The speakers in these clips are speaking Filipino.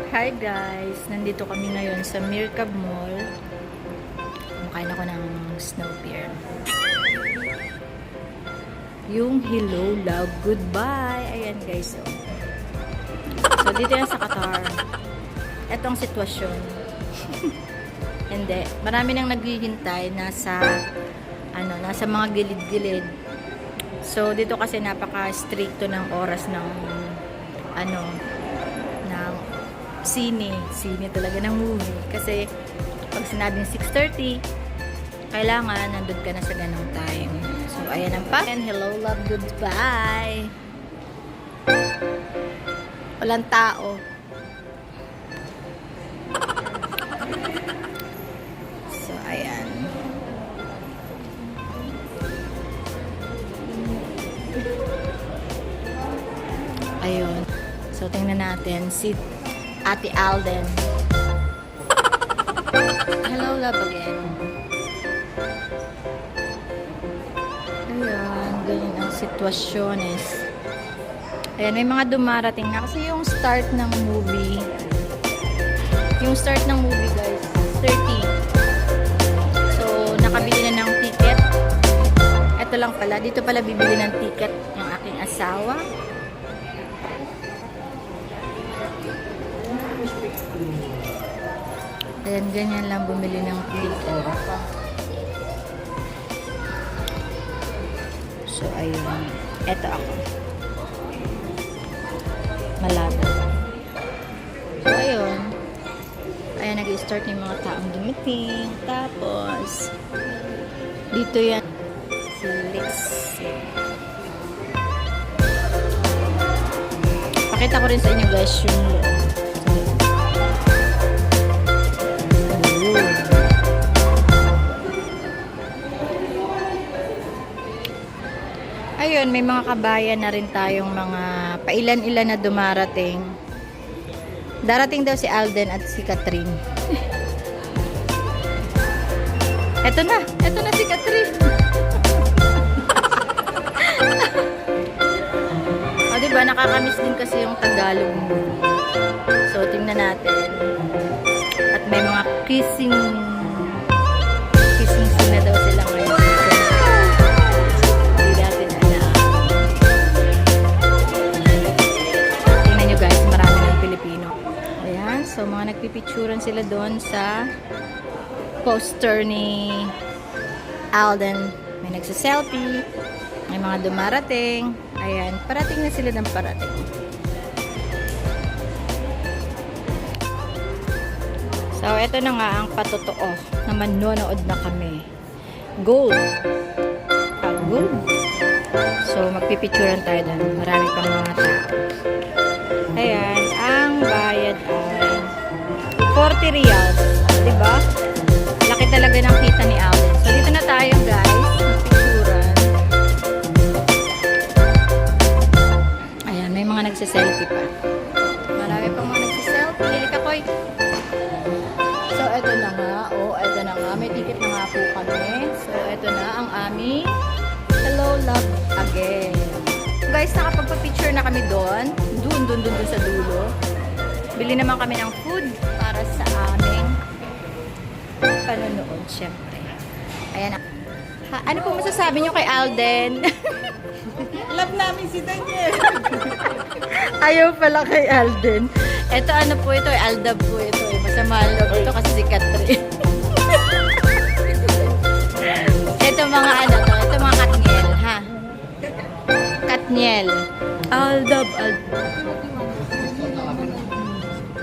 Hi guys! Nandito kami ngayon sa Mircab Mall. Kumakain ako ng snow beer. Yung hello, love, goodbye. Ayan guys. So dito yan sa Qatar. Etong sitwasyon. Hindi. Marami nang naghihintay nasa mga gilid-gilid. So dito kasi napaka-stricto ng oras ng sine talaga ng movie. Kasi pag sinabing 6:30, kailangan nandun ka na sa ganong time. So ayan ang pa. And hello, love, goodbye. Walang tao. So ayan. Ayun. So tingnan natin si Ate Alden. Hello, love again. Ayan, ganyan ang sitwasyon is. Ayan, may mga dumarating na. Kasi yung start ng movie, guys, 30. So, nakabili na ng ticket. Ito lang pala. Dito pala bibili ng ticket yung aking asawa. Ayan, ganyan lang bumili ng ticket. So, ayun. Eto ako. Malabo. So, ayun. Ayan, nag-start yung mga taong dumating. Tapos, dito yan. Si Lexi. Pakita ko rin sa inyo guys yung loob. Ayun, may mga kabayan na rin tayong mga pailan-ilan na dumarating. Darating daw si Alden at si Catherine. Eto na si Catherine. O diba, nakakamiss din kasi yung Tagalog movie. So, tingnan natin. At may mga kissing scene na daw sila ngayon. So, mga nagpipicturan sila doon sa poster ni Alden. May nagsa-selfie. May mga dumarating. Ayan, parating na sila ng parating. So, eto na nga ang patotoo na manonood na kami. Gold. Gold. So, magpipicturan tayo doon. Marami pang mga tao. Ayan, ang bayad ay 40 riyals. Diba? Laki talaga ng kita ni Alden. So, dito na tayo, guys. Picturan. Ayan, may mga nagsiselfie pa. Marami pang mga nagsiselfie. Lilika ko'y. So, eto na nga. Eto na nga. May ticket na nga po kami. So, eto na ang aming hello, love again. Guys, nakapagpa-picture na kami doon. Doon sa dulo. Bili naman kami ng food para sa aming panonood, syempre. Ayan. Ano po masasabi nyo kay Alden? Love namin si Daniel. Ayaw pala kay Alden. Ito ano po ito, Aldab po ito. Masama loob ito kasi si Catherine. Ito mga ito mga Katniel, ha? Katniel. Aldab.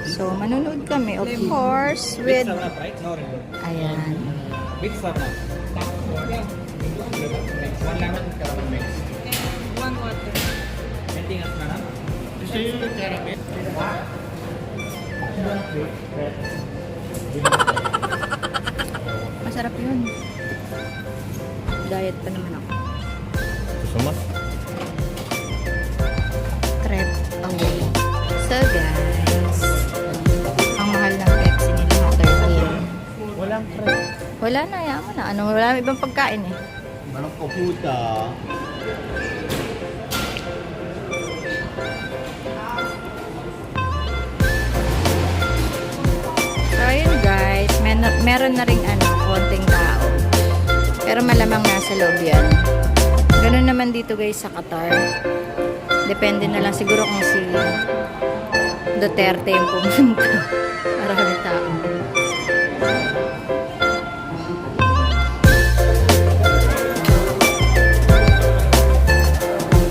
So, manonood kami, of course, with... Ayan. Big sarap. One lemon caramel mix. One water. Anything else, madam? Gusto nyo yung caramel? Masarap yun. Diet pa naman ako. Gusto mo? Crepe away. So, guys, ang mahal ng Pepsi nila, 13. Walang crepe. Wala na, yaman na. Wala ibang pagkain eh. Manok ko puta. meron na ring konting tao. Pero malamang nasa loob yan. Ganun naman dito guys sa Qatar. Depende na lang siguro kung si Duterte yung pumunta. Marami tao.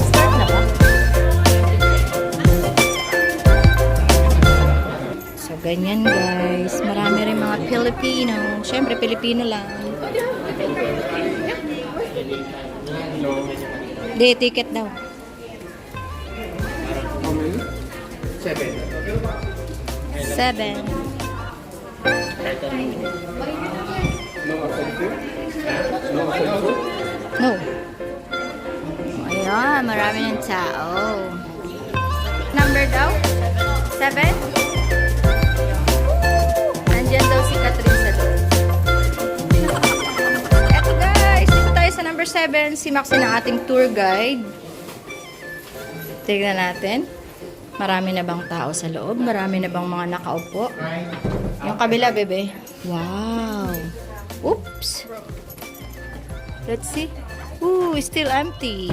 Start na ba? So, ganyan guys. Marami rin mga Pilipino. Siyempre, Pilipino lang. Di, ticket daw. 7. 7. No. Ayan, marami ng tao. Number daw? 7? Andyan daw si Catherine sa loob. Eto guys, dito tayo sa number 7. Si Max na ating tour guide. Tignan natin. Marami na bang tao sa loob? Marami na bang mga nakaupo? Yung kabila, bebe. Wow. Oops. Let's see. Ooh, still empty.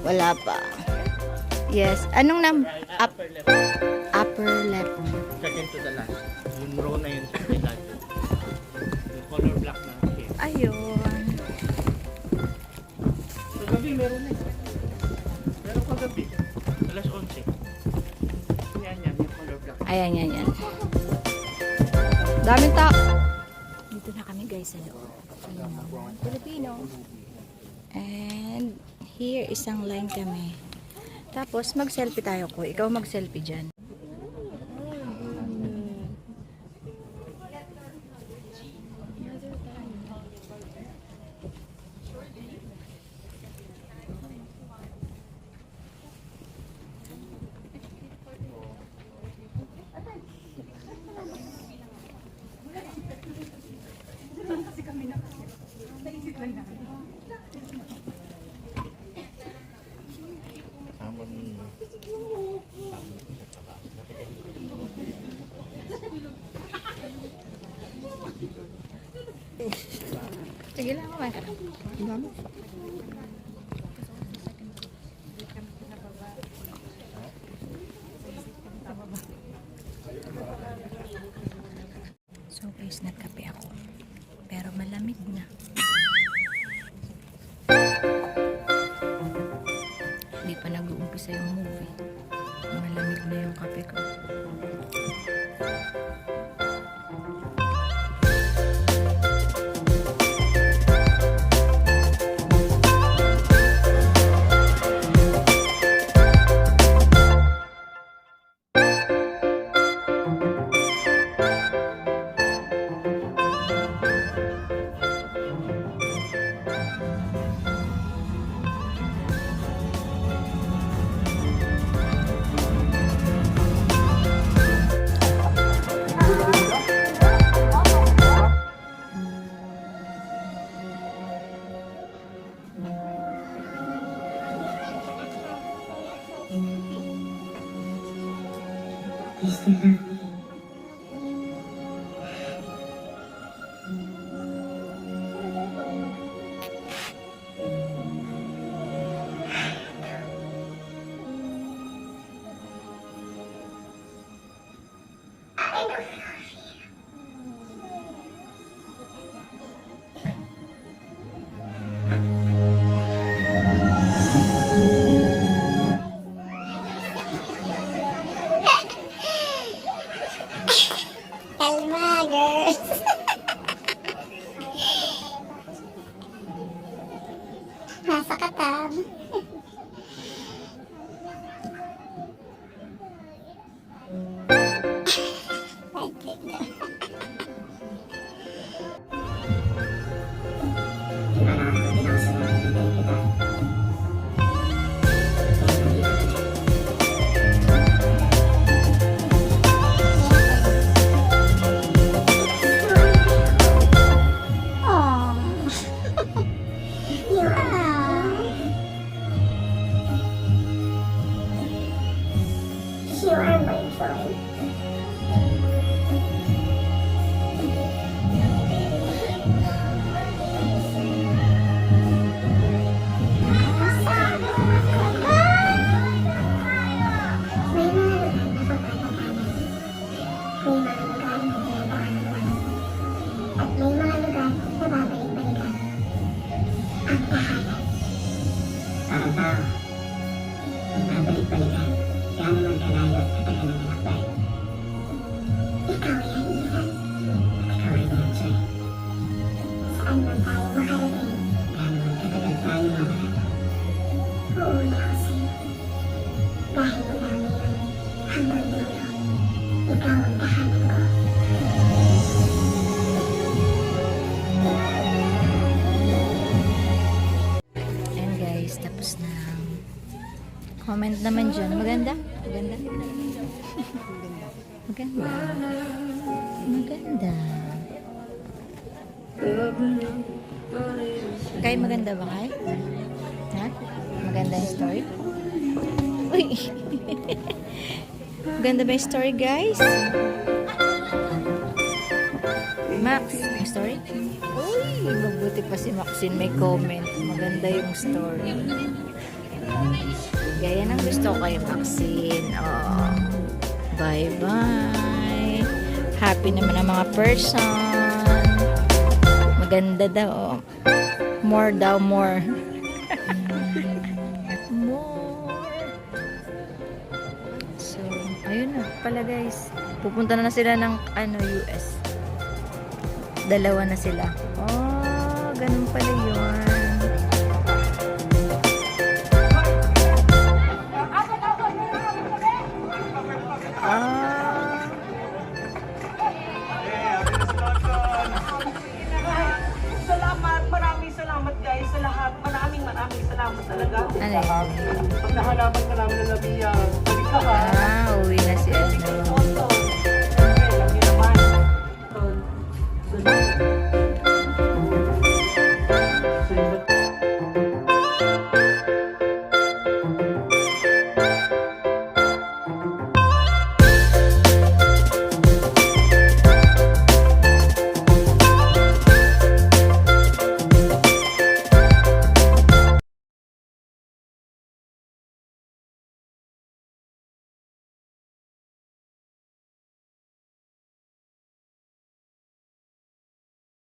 Wala pa. Yes. Anong Upper left. upper left. Second to the last. Yung row na yun sa last. Yung color black na. Okay. Ayun. Kagabi meron na. Meron kagabi. Alas 11. Yan, yung color black. Ayan, yan. Daming tao. Dito na kami guys sa loob. Filipino. And here, isang line kami. Tapos, mag-selfie tayo ko. Ikaw mag-selfie dyan. Sige lang, kumain ka na. So guys, nagkape ako. Pero malamig na. Hindi pa nag-uumpisa yung movie. Malamig na yung kape ko. Nasa katab. You are my friend. Ayan guys, tapos na. Comment naman dyan. Maganda? Maganda? Maganda. Maganda. Kay, maganda ba kay? Ha? Maganda yung story? Uy! Maganda ba yung story guys? Max, yung story? Uy! Mabuti pa si Maxine may comment. Maganda yung story. Gaya ng gusto ko kay Maxine. Oh. Bye-bye. Happy naman ang mga person. Maganda daw. Oh. More daw, more. More. So, ayun na pala guys. Pupunta na sila ng US. Dalawa na sila. Oh, ganun pala yun. Ah. Salamat, maraming salamat guys sa lahat. Maraming salamat talaga. Ano yun? Pag nahalaman ka namin ng labihan, balik ka ha. Ah, uwi na si ano.